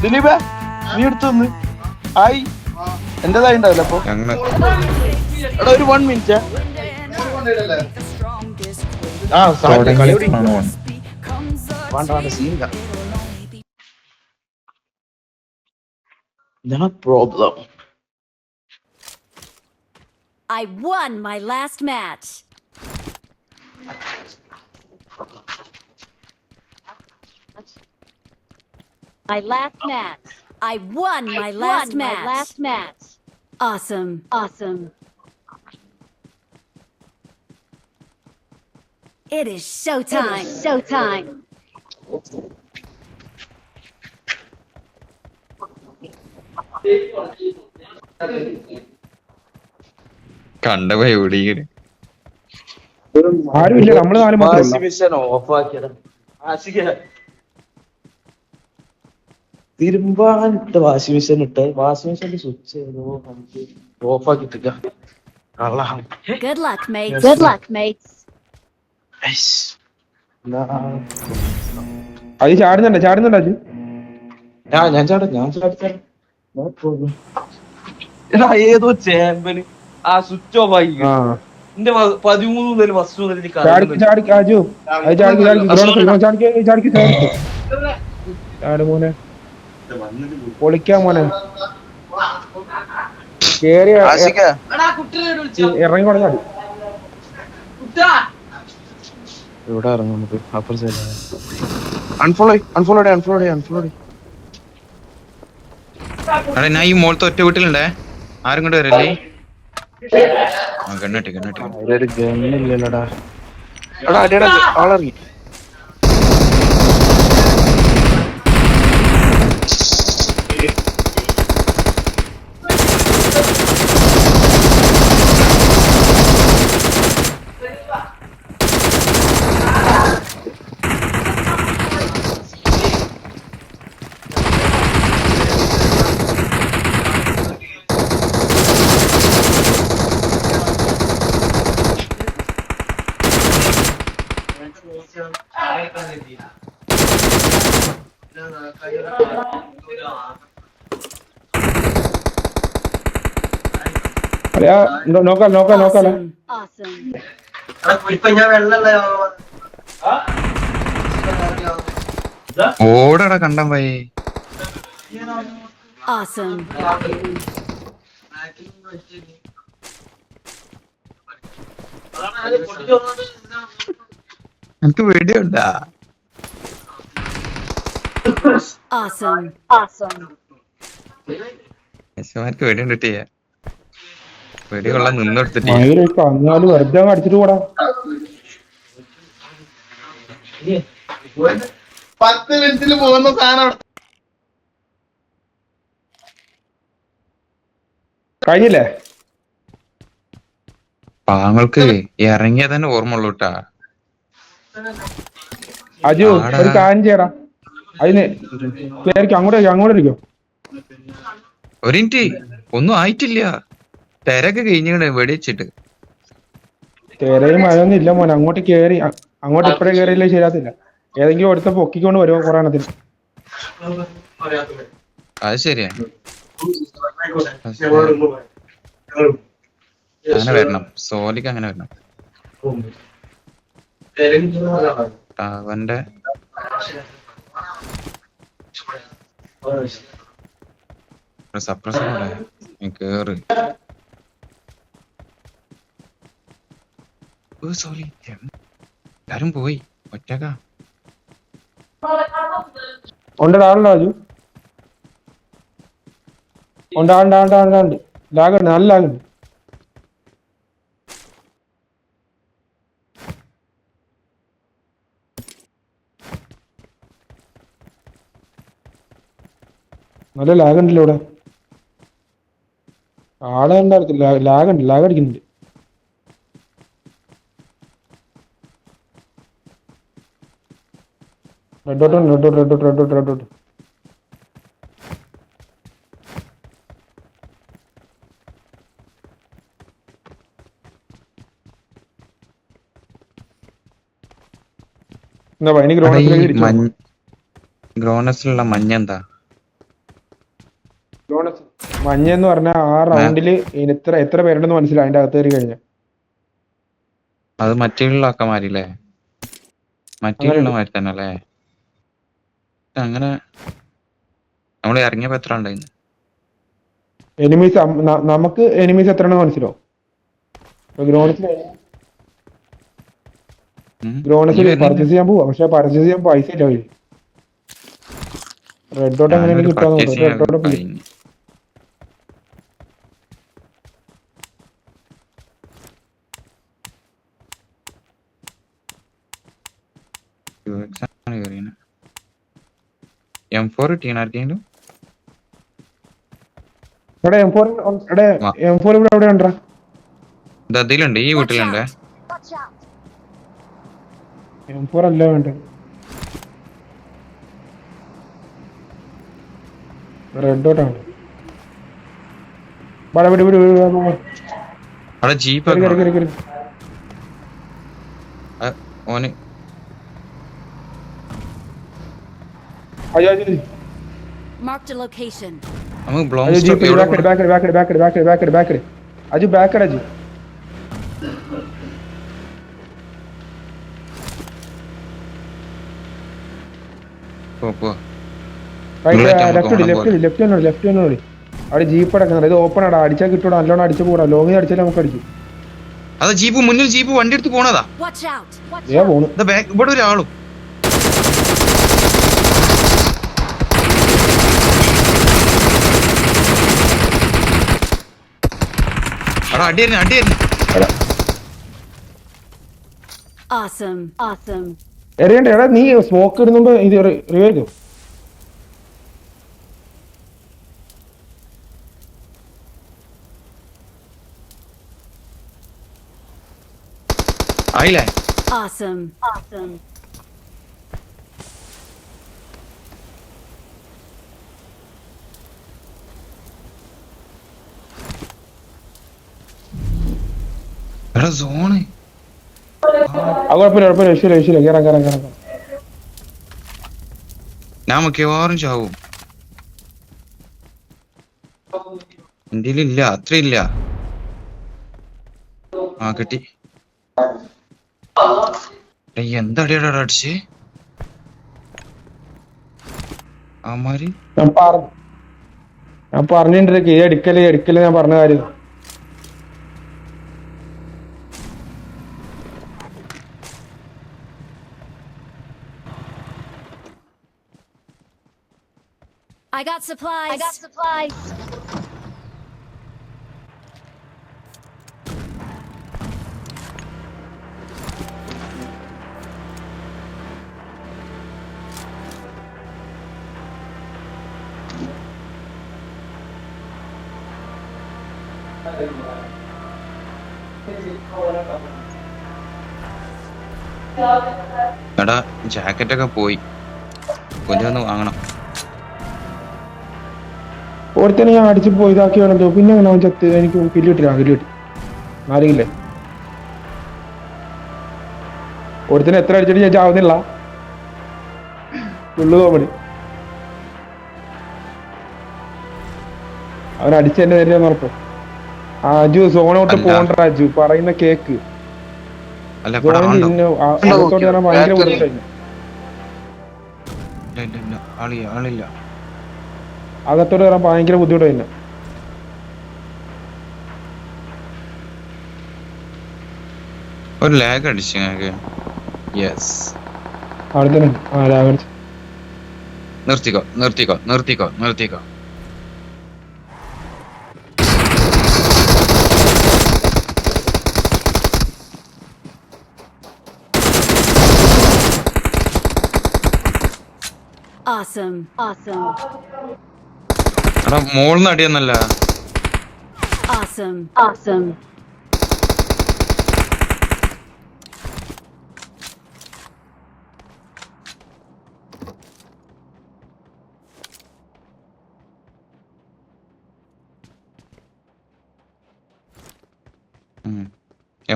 ദിലീപ നീ എടുത്തൊന്ന് ആയി എന്റേതായി ഉണ്ടാവില്ല അപ്പൊ എടാ ഒരു 1 മിനിറ്റ് സീനില്ല problem. I won my last match. My last match. I won my last match. Awesome. It is showtime. കണ്ടപ്പോ എവിടെ ആരുമില്ല, നമ്മള് നാല് മാത്രമേ തിരുമ്പാനിട്ട് വാഷിംഗ് മെഷീൻ ഇട്ട് വാഷിംഗ് മെഷീന്റെ സ്വിച്ച് ഓഫ് ആക്കിട്ടില്ല. Good luck, mates. അത് ചാടുന്നുണ്ടോ അജു? ഞാൻ ചാടി എടാ ഏതോ ചേമ്പന് ആ സ്വിച്ച് ഓഫ് ആക്കി എന്റെ 13 മുതൽ ഫസ്റ്റ് മുതൽ അജു ചാട് മോനെ, പൊളിക്കാൻ മോനെ, കേറി ഇറങ്ങിക്കോടെ ചാടി. എവിടെ ഇറങ്ങും നമുക്ക്? അൺഫോളോ ഞാൻ ഈ മോളത്തെ ഒറ്റ വീട്ടിലുണ്ടേ, ആരും കൊണ്ട് വരല്ലേ? കണ്ണിട്ട് ഒരു ഗണ്ണില്ലല്ലോടാ. എടാ അടിയടാ ആളിറങ്ങി. നോക്കാലോ. Awesome. ഓടടാ കണ്ടം പോയി. Awesome. എനിക്ക് പേടിയുണ്ടാ? Awesome. യശമാർക്ക് പേടിയുണ്ട് കിട്ടിയ പേടി കൊള്ളാൻ നിന്നെടുത്തിട്ട് അങ്ങാല് വെറുതെ അടിച്ചിട്ട് കൂടാ. 10 മിനിറ്റിൽ പോകുന്ന സാധനം കഴിഞ്ഞില്ലേ? പാങ്ങൾക്ക് ഇറങ്ങിയ തന്നെ ഓർമ്മ ഉള്ളൂട്ടാ. അജു ഒരു കാര്യം ചെയ്യടാ, അതിന് അങ്ങോട്ട് ഇരിക്കോ. ഒരു മിനിറ്റ്, ഒന്നും ആയിട്ടില്ല, തിരക്ക് കഴിഞ്ഞ വെടിവെച്ചിട്ട്. തെരയും മഴയൊന്നും ഇല്ല മോനെ, അങ്ങോട്ട് ഇപ്പഴേ കേറിയില്ലേ ശരിയാത്തില്ല. ഏതെങ്കിലും ഒരുത്ത പൊക്കിക്കൊണ്ട് വരുമോ കൊറേണത്തിന്. അത് ശരിയാ, അങ്ങനെ വരണം, സോലിക്ക് അങ്ങനെ വരണം. അവന്റെ സപ്രസർ കേറ്. സോറി എല്ലാരും പോയി, ഒറ്റക്കാ. ഉണ്ടോ അജു? ഉണ്ട്. ലാഗുണ്ട്, നല്ല ലാഗുണ്ട്. നല്ല ലാഗുണ്ടല്ലോ ഇവിടെ. ആളെ ഉണ്ടാകത്തില്ല, ലാഗ് അടിക്കുന്നുണ്ട്. റെഡ്. ഗ്രോണസിലുള്ള മഞ്ഞ എന്താ? മഞ്ഞ എന്ന് പറഞ്ഞാൽ ആ റൗണ്ടില് എത്ര പേരുണ്ടെന്ന് മനസ്സിലായി അതിന്റെ അകത്ത് കയറി കഴിഞ്ഞ. അത് മറ്റുള്ള ആക്കമാരില്ലേ, മറ്റുള്ള മാതിരി തന്നെ അല്ലേ? അങ്ങനെ നമ്മൾ ഇറങ്ങിയപ്പോ എത്ര ഉണ്ടായിരുന്നു? എനിമീസ് നമുക്ക് എനിമീസ് എത്ര മനസ്സിലാവും. ഗ്രോണസിൽ പർച്ചേസ് ചെയ്യാൻ പോവാ, പക്ഷെ പർച്ചേസ് ചെയ്യാൻ പൈസ ഇല്ല. റെഡ് ഡോട്ട് എങ്ങനെയാണ് കിട്ടാന്ന് പറഞ്ഞു. റെഡ് ഡോട്ട് M4 കിട്ടിയാണ് ആർക്കെങ്കിലും? M4 ഇവിടെ എവിടെ ഉണ്ടാ? ഇതിലുണ്ട്, ഈ Watch വീട്ടിലുണ്ട്. out! Watch out! M4 അല്ല വേണ്ടത്, റെഡ് ഡോട്ട് ആണ്. അവിടെ ജീപ്പ് ഓന് Marked a location. നമുക്ക് അജു ബാക്ക് അജു. ലെഫ്റ്റ് അവിടെ ജീപ്പ് അടക്കുന്നത്. ഇത് ഓപ്പൺ ആടാ, അടിച്ചാൽ കിട്ടൂടാ, നല്ലോണം അടിച്ചു കൂടാ. ലോങ്ങിൽ അടിച്ചാൽ നമുക്ക് അടിക്കും. അത് ജീപ്പ് മുന്നിൽ, ജീപ്പ് വണ്ടി എടുത്ത് പോണതാ. Watch out! Watch ഏ out! പോണു. ഇവിടെ ഒരാളും അവിടെ അടിയായിരുന്നു. Awesome! Awesome! എറിയണ്ട എടാ, നീ സ്മോക്ക് ഇടുമ്പോ ഇത് റിവൈവ്. ആയില്ലേ? Awesome! Awesome! എടാ സോണ് കുഴപ്പമില്ല. കയറാം. ഞാൻ മിക്കവാറും ചാവും. ഇന്ത്യയിലില്ല, അത്രയില്ല. ആ കിട്ടി. എന്താടിയാടാ അടിച്ച് ആമാര്? ഞാൻ പറഞ്ഞിട്ടുണ്ട് എടുക്കല് ഞാൻ പറഞ്ഞ കാര്യം. I got supplies. എടാ ജാക്കറ്റൊക്കെ പോയി, കൊല്ലൊന്ന് വാങ്ങണം. ഒരുത്തനെ ഞാൻ അടിച്ച് പോയി ഇതാക്കി വേണല്ലോ. പിന്നെ അങ്ങനെ അവൻ ചത്ത്. എനിക്ക് കിട്ടി 4 കില്ലേ. ഒരുത്തനെ എത്ര അടിച്ചിട്ട് ഞാൻ ചാവുന്നില്ല. Full comedy. അവൻ അടിച്ചെന്നെ നേരെ ഉറപ്പ്. അജു സോണോട്ട് പോണ്ട. അജു പറയുന്ന കേക്ക്. ഭയങ്കര ബുദ്ധിമുട്ടായിരുന്നു. അകത്തോട്ട് കയറാൻ ഭയങ്കര ബുദ്ധിമുട്ടായിരുന്നു. ഒരു ലാഗ് അടിച്ചു ഞങ്ങൾക്ക്. യെസ്, അവിടെ തന്നെ ലാഗ് അടിച്ചു. നിർത്തിക്കോ. Awesome! എടാ മോളിന്ന് അടിയെന്നല്ല. Awesome!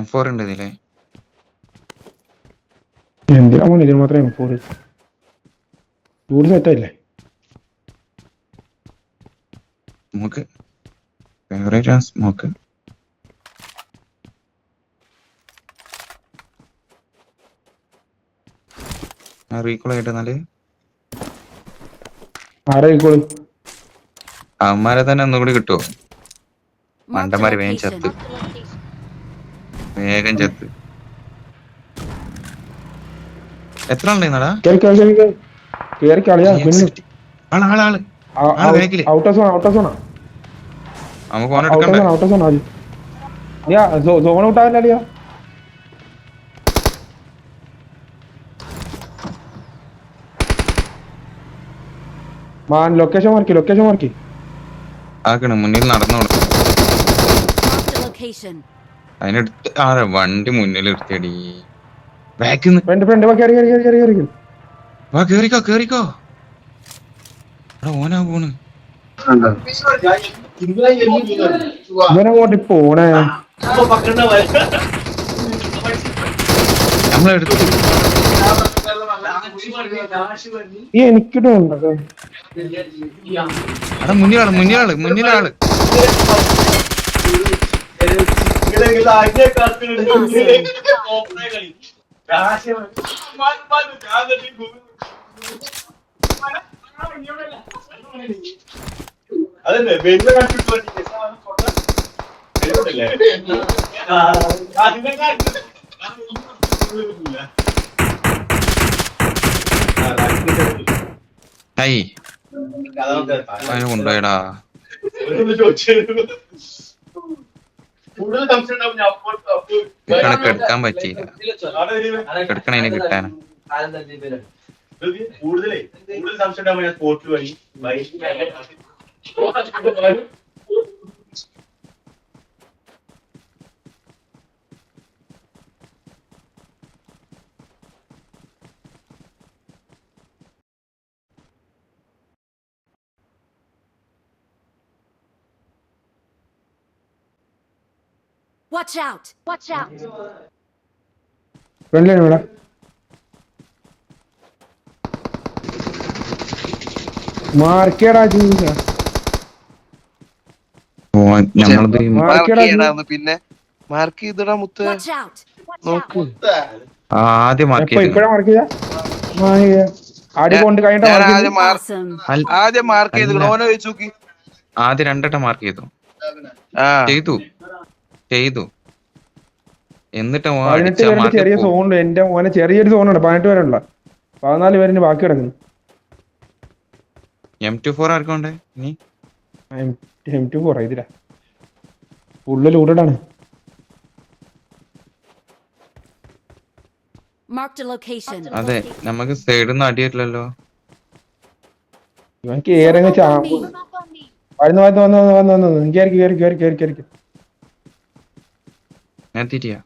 M4 ഉണ്ട് ഇതിലെ. എന്തിനാ ഇതിന് മാത്രം M4? ചൂട് സെറ്റായില്ലേ? സ്മോക്ക് ഫേവറേറ്റ് ആ സ്മോക്ക്. റീകോൾ ആയിട്ട് എന്നാല് ആരായിക്കോളൂ. അവന്മാരെ തന്നെ ഒന്നുകൂടി കിട്ടുമോ? Marked a മണ്ടന്മാര് വേഗം location. ചത്ത്, വേഗം ചത്ത്. എത്ര ആളുണ്ടായിരുന്നടാ? കേറി കളിയാ. ആള് ബാക്കില്. ഔട്ട് ഓഫ് സോണാ. നമുക്ക് ഫോൺ എടുക്കണ്ടേ? ഔട്ട് ഓഫ് സോണാ. സോൺ ഔട്ടാവില്ല അളിയാ. Location mark. ആക്കണ് മുന്നിൽ നടന്നു കൊടുക്കും. Marked a location. അതിനെടുത്ത് വണ്ടി മുന്നിൽ എടുത്തടി. ബാക്കിന്ന് ഫ്രണ്ട് കേറി. വാ കേറിക്കോ. ഓനാ പോണ്. ഇവനങ്ങോട്ട് പോണേ. നമ്മളെടുത്ത് എനിക്കിട്ടുണ്ടോ അവിടെ മുന്നിലാള്. അതല്ലേ അതിനെ കൊണ്ടുപോയടാ. എടുക്കാൻ പറ്റിയില്ല. എടുക്കണതിന് കിട്ടാനാ. കൂടുതൽ സംശയം ഉണ്ടാകുമ്പോൾ ഞാൻ സ്പോട്ടിൽ വഴി Watch out! ഫ്രണ്ടിലാണ് ഇവിടെ. മാർക്കേടാ പിന്നെ മാർക്ക് ചെയ്തിടാ മുത്ത്. Watch out! നോക്ക് ആദ്യം മാർക്ക് ചെയ്തു. ഇപ്പഴാ മാർക്ക് ചെയ്ത ആടി കൊണ്ട് കഴിഞ്ഞ Awesome. ആദ്യം മാർക്ക് ചെയ്ത് ഓനെ വെച്ച് നോക്കി. ആദ്യം 2 വട്ടം മാർക്ക് ചെയ്തു. എന്നിട്ട് 18 പേരുടെ ചെറിയ സോണുണ്ട്. എന്റെ മോനെ ചെറിയൊരു സോണുണ്ട്. 18 പേരുള്ള 14 പേരിന് ബാക്കി കിടക്കുന്നു. M24 ആർക്കുണ്ട് നീ? M24 ഇതില ഉള്ളിൽ ഊടാണ്. Marked a location. അതെ നമുക്ക് സൈഡിൽ നിന്ന് അടിയിട്ടില്ലല്ലോ. ഇവൻ കേറങ്ങ് ചാമ്പ് വന്ന് കേറി. ഞാൻ തിരിയാ.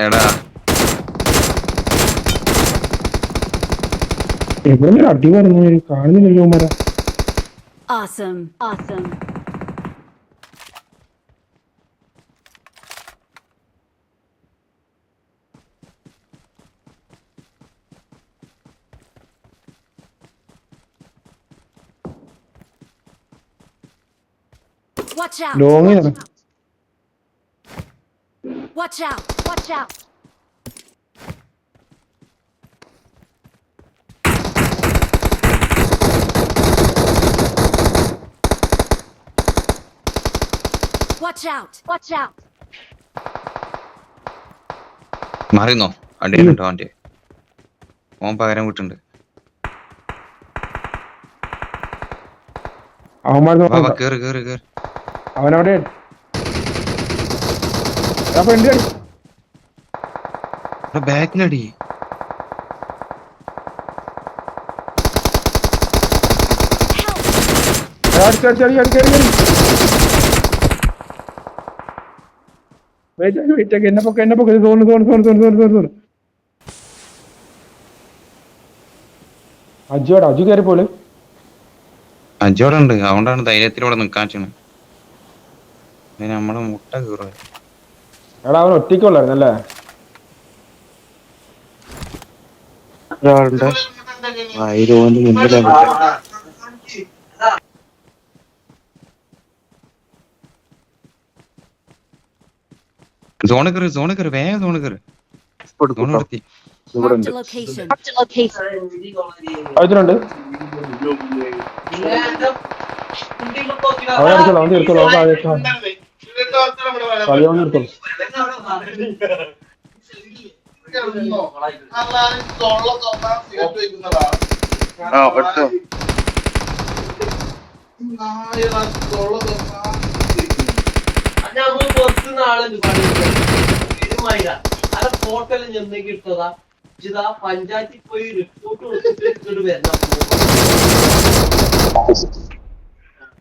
എടാ എവിടെ അടി പറഞ്ഞു കാണുന്നില്ലല്ലോ മര. Awesome. Watch out! ലോങ്ങിലാണ്. Watch out! മാറിന്നോ? അടിയിലുണ്ടോ അവന്റെ? ഓൻ പകരം വിട്ടുണ്ട്. കേറ്. അവനവിടെ ബാക്കിലടി. എന്നെ പൊക്കെ തോന്നുന്നു. അജു കയറി പോലെ അജോടുണ്ട്. അതുകൊണ്ടാണ് ധൈര്യത്തിലൂടെ നിക്കാൻ. നമ്മളെ മുട്ട കീറ. എടാ അവൻ ഒറ്റയ്ക്കുള്ളായിരുന്നല്ലേ? ഒരാളുടെ ആയിരം മുന്നിലാണ്. സോണ് കയറി വേഗം സോണ് കയറി. സോണ് നിർത്തി. Marked a location. Marked a location. അതിലുണ്ട്. അവൻ എടുത്തോളൂ, അവൻ തീർത്തോളൂ, അവൻ കളി അവൻ തീർത്തോളൂ. പഞ്ചായത്തിൽ പോയി റിപ്പോർട്ട് കൊടുത്തിട്ട് വരണം.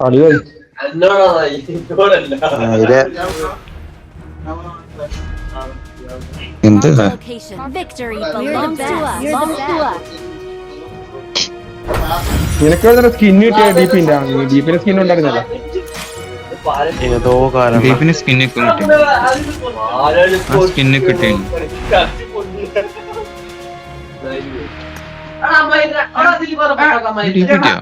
കളിയായി എന്ത് Marked a location. Victory belongs to us. നിനക്ക് സ്കിൻ കിട്ടിയ ഡീപ്പിന്റെ ഡീപ്പിന്റെ സ്കിൻ ഉണ്ടായിരുന്നല്ലോ. ഏതോ കാലം ദീപിന് സ്കിന്നൊക്കെ കിട്ടി. ആ സ്കിന്നൊക്കെ കിട്ടി. കിട്ടിയോ?